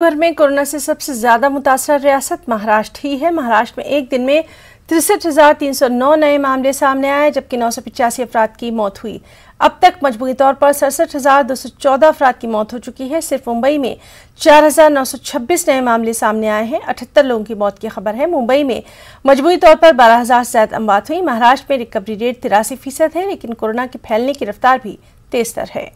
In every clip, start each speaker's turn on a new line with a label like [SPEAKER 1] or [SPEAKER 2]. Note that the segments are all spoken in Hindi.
[SPEAKER 1] भर में कोरोना से सबसे ज्यादा मुतासरा रियासत महाराष्ट्र ही है। महाराष्ट्र में एक दिन में 63,309 नए मामले सामने आए, जबकि 985 अफराद की मौत हुई। अब तक मजमूई तौर पर 67,214 अफराद की मौत हो चुकी है। सिर्फ मुंबई में 4,926 नए मामले सामने आए हैं। 78 लोगों की मौत की खबर है। मुंबई में मजमूई तौर पर 12,000 से ज्यादा अमवात हुई। महाराष्ट्र में रिकवरी रेट 83% है, लेकिन कोरोना के फैलने की रफ्तार भी तेज तर है।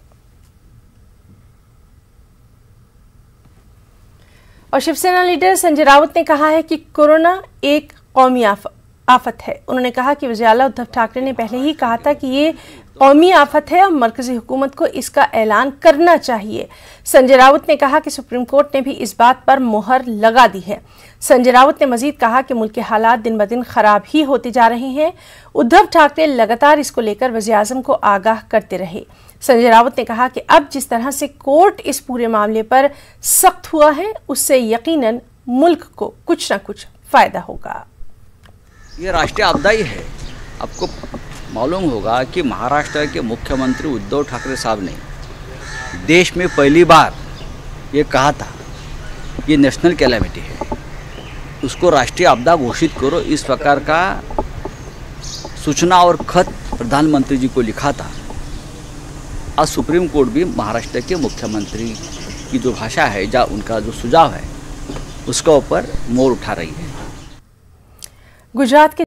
[SPEAKER 1] और शिवसेना लीडर संजय राउत ने कहा है कि कोरोना एक कौमी आफत है। उन्होंने कहा कि वज़ीर आला उद्धव ठाकरे ने पहले ही कहा था कि ये कौमी आफत है और मरकजी हुकूमत को इसका ऐलान करना चाहिए। संजय राउत ने कहा कि सुप्रीम कोर्ट ने भी इस बात पर मुहर लगा दी है। संजय राउत ने मजीद कहा कि मुल्क के हालात दिन ब दिन खराब ही होते जा रहे हैं। उद्धव ठाकरे लगातार इसको लेकर वज़ीर आज़म को आगाह करते रहे। संजय राउत ने कहा कि अब जिस तरह से कोर्ट इस पूरे मामले पर सख्त हुआ है, उससे यकीनन मुल्क को कुछ न कुछ फायदा होगा।
[SPEAKER 2] ये राष्ट्रीय आपदा ही है। आपको मालूम होगा कि महाराष्ट्र के मुख्यमंत्री उद्धव ठाकरे साहब ने देश में पहली बार ये कहा था ये नेशनल कैलेमिटी है, उसको राष्ट्रीय आपदा घोषित करो। इस प्रकार का सूचना और खत प्रधानमंत्री जी को लिखा था। आज सुप्रीम कोर्ट भी महाराष्ट्र के मुख्यमंत्री की जो भाषा है, या उनका जो सुझाव है, उसका ऊपर मोहर उठा रही है।
[SPEAKER 1] गुजरात के